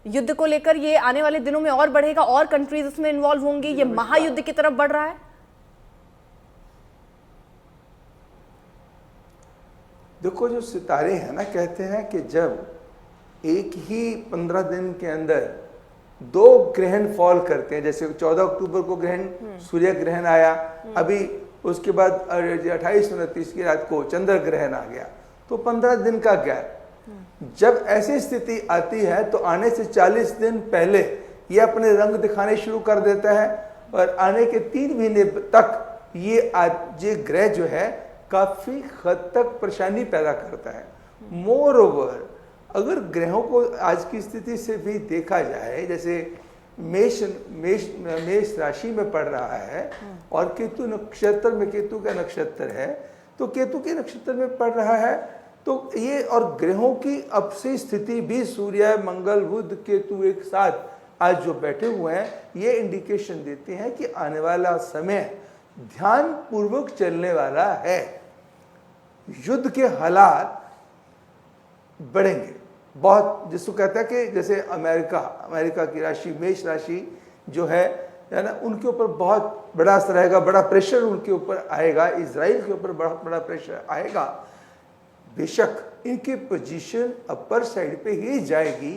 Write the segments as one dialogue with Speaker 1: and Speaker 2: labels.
Speaker 1: युद्ध को लेकर ये आने वाले दिनों में और बढ़ेगा, और कंट्रीज इसमें इन्वॉल्व होंगी, ये महायुद्ध की तरफ बढ़ रहा है?
Speaker 2: देखो, जो सितारे हैं ना, कहते हैं कि जब एक ही 15 दिन के अंदर 2 ग्रहण फॉल करते हैं, जैसे 14 अक्टूबर को ग्रहण, सूर्य ग्रहण आया, अभी उसके बाद 28-29 की रात को चंद्र ग्रहण आ गया, तो 15 दिन का गैप। जब ऐसी स्थिति आती है तो आने से 40 दिन पहले ये अपने रंग दिखाने शुरू कर देता है, और आने के 3 महीने तक ये ग्रह जो है काफी हद तक परेशानी पैदा करता है। मोर ओवर, अगर ग्रहों को आज की स्थिति से भी देखा जाए, जैसे मेष राशि में पड़ रहा है और केतु नक्षत्र में, केतु का नक्षत्र है, तो केतु के नक्षत्र में पड़ रहा है, तो ये और ग्रहों की अब से स्थिति भी, सूर्य, मंगल, बुध, केतु एक साथ आज जो बैठे हुए हैं, ये इंडिकेशन देते हैं कि आने वाला समय ध्यान पूर्वक चलने वाला है। युद्ध के हालात बढ़ेंगे बहुत, जिसको कहता है कि जैसे अमेरिका की राशि, मेष राशि जो है ना, उनके ऊपर बहुत बड़ा असर आएगा, बड़ा प्रेशर उनके ऊपर आएगा, इजराइल के ऊपर बहुत बड़ा प्रेशर आएगा। बेशक इनकी पोजीशन अपर साइड पे ही जाएगी,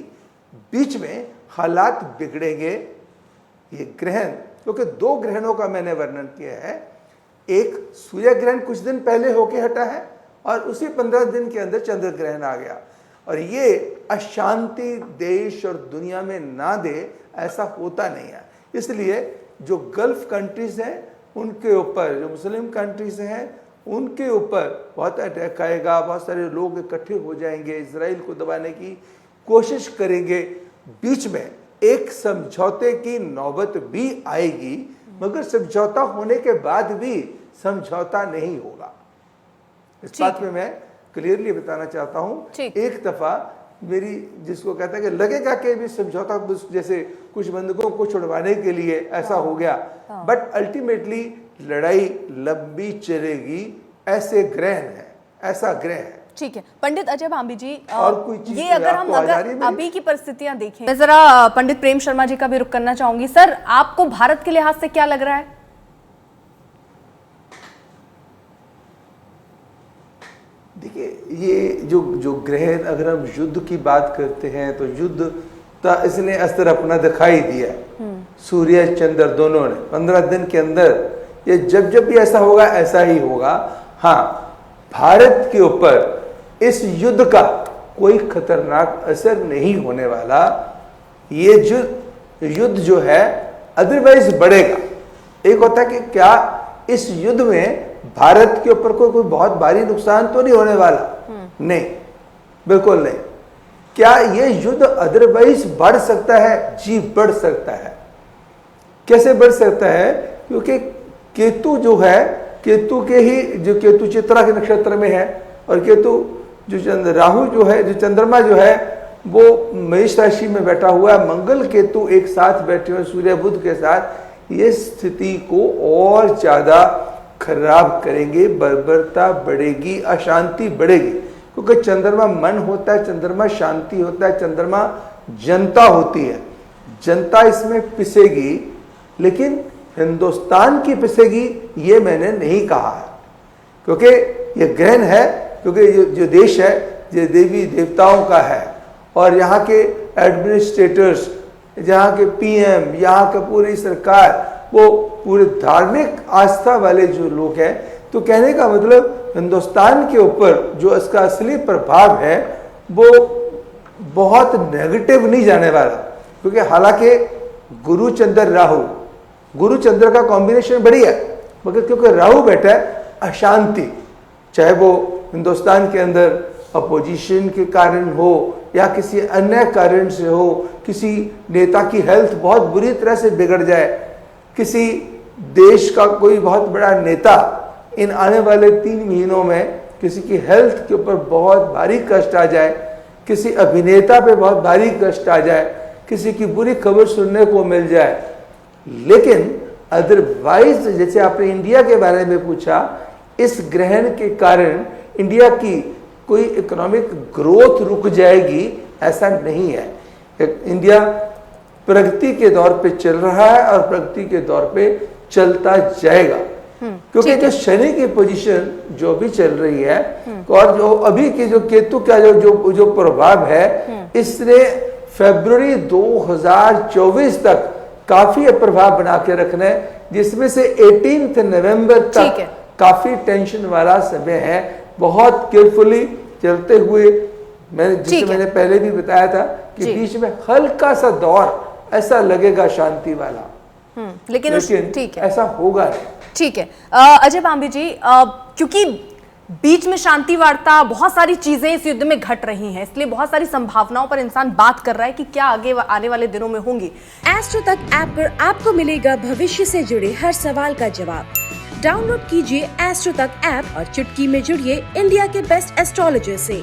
Speaker 2: बीच में हालात बिगड़ेंगे। ये ग्रहण, क्योंकि 2 ग्रहणों का मैंने वर्णन किया है, एक सूर्य ग्रहण कुछ दिन पहले होके हटा है और उसी 15 दिन के अंदर चंद्र ग्रहण आ गया, और ये अशांति देश और दुनिया में ना दे, ऐसा होता नहीं है। इसलिए जो गल्फ कंट्रीज हैं उनके ऊपर, जो मुस्लिम कंट्रीज हैं उनके ऊपर बहुत अटैक आएगा, बहुत सारे लोग इकट्ठे हो जाएंगे, इजराइल को दबाने की कोशिश करेंगे, बीच में एक समझौते की नौबत भी आएगी, मगर समझौता होने के बाद भी समझौता नहीं होगा। इस बात में मैं क्लियरली बताना चाहता हूँ। एक दफा मेरी, जिसको कहता है कि लगेगा कि भी समझौता, जैसे कुछ बंधकों को छुड़वाने के लिए ऐसा हो गया, बट अल्टीमेटली लड़ाई लंबी चलेगी। ऐसे ग्रहण है, ऐसा ग्रह है।
Speaker 1: ठीक है पंडित अजय भांबी जी,
Speaker 2: और कोई चीज
Speaker 1: ये अगर हम अभी की परिस्थितियां देखें, मैं जरा पंडित प्रेम शर्मा जी का भी रुख करना चाहूंगी। सर, आपको भारत के लिहाज से क्या लग रहा है?
Speaker 2: देखिए, ये जो ग्रहण, अगर हम युद्ध की बात करते हैं तो युद्ध इसने असर अपना दिखाई दिया। सूर्य चंद्र दोनों ने 15 दिन के अंदर, ये जब भी ऐसा होगा ऐसा ही होगा। हाँ, भारत के ऊपर इस युद्ध का कोई खतरनाक असर नहीं होने वाला। ये युद्ध जो है अदरवाइज बढ़ेगा। एक होता है कि क्या इस युद्ध में भारत के ऊपर कोई बहुत भारी नुकसान तो नहीं होने वाला? नहीं, बिल्कुल नहीं। क्या ये युद्ध अदरवाइज बढ़ सकता है? जी, बढ़ सकता है। कैसे बढ़ सकता है? क्योंकि केतु जो है, केतु के ही, जो केतु चित्रा के नक्षत्र में है, और केतु जो राहु जो है, जो चंद्रमा जो है वो मेष राशि में बैठा हुआ है, मंगल केतु एक साथ बैठे हुए सूर्य बुध के साथ, ये स्थिति को और ज्यादा खराब करेंगे, बर्बरता बढ़ेगी, अशांति बढ़ेगी। क्योंकि चंद्रमा मन होता है, चंद्रमा शांति होता है, चंद्रमा जनता होती है। जनता इसमें पिसेगी, लेकिन हिंदुस्तान की पिसेगी ये मैंने नहीं कहा है, क्योंकि ये ग्रहण है, क्योंकि जो देश है ये देवी देवताओं का है, और यहाँ के एडमिनिस्ट्रेटर्स, यहाँ के पीएम, यहाँ का पूरी सरकार, वो पूरे धार्मिक आस्था वाले जो लोग हैं। तो कहने का मतलब हिंदुस्तान के ऊपर जो इसका असली प्रभाव है वो बहुत नेगेटिव नहीं जाने वाला, क्योंकि हालांकि गुरु चंद्र का कॉम्बिनेशन बढ़िया है, मगर क्योंकि राहु बैठा है, अशांति, चाहे वो हिंदुस्तान के अंदर अपोजिशन के कारण हो या किसी अन्य कारण से हो, किसी नेता की हेल्थ बहुत बुरी तरह से बिगड़ जाए, किसी देश का कोई बहुत बड़ा नेता इन आने वाले 3 महीनों में किसी की हेल्थ के ऊपर बहुत भारी कष्ट आ जाए, किसी अभिनेता पे बहुत भारी कष्ट आ जाए, किसी की बुरी खबर सुनने को मिल जाए। लेकिन अदरवाइज, जैसे आपने इंडिया के बारे में पूछा, इस ग्रहण के कारण इंडिया की कोई इकोनॉमिक ग्रोथ रुक जाएगी, ऐसा नहीं है। इंडिया प्रगति के दौर पे चल रहा है और प्रगति के दौर पे चलता जाएगा, क्योंकि जो शनि की पोजीशन जो भी चल रही है और जो अभी की जो केतु का जो प्रभाव है, इसने फरवरी 2024 तक काफी प्रभाव बना के रखना है, जिसमें से 18 नवंबर तक काफी टेंशन वाला समय है। बहुत केयरफुली चलते हुए, मैंने पहले भी बताया था कि बीच में हल्का सा दौर ऐसा लगेगा शांति वाला,
Speaker 1: लेकिन ठीक है,
Speaker 2: ऐसा होगा नहीं।
Speaker 1: ठीक है अजय बांबी जी, क्योंकि बीच में शांति वार्ता बहुत सारी चीजें इस युद्ध में घट रही हैं, इसलिए बहुत सारी संभावनाओं पर इंसान बात कर रहा है कि क्या आगे आने वाले दिनों में होंगी।
Speaker 3: एस्ट्रो तक ऐप पर आपको मिलेगा भविष्य से जुड़े हर सवाल का जवाब। डाउनलोड कीजिए एस्ट्रो तक ऐप और चुटकी में जुड़िए इंडिया के बेस्ट एस्ट्रोलॉजर से।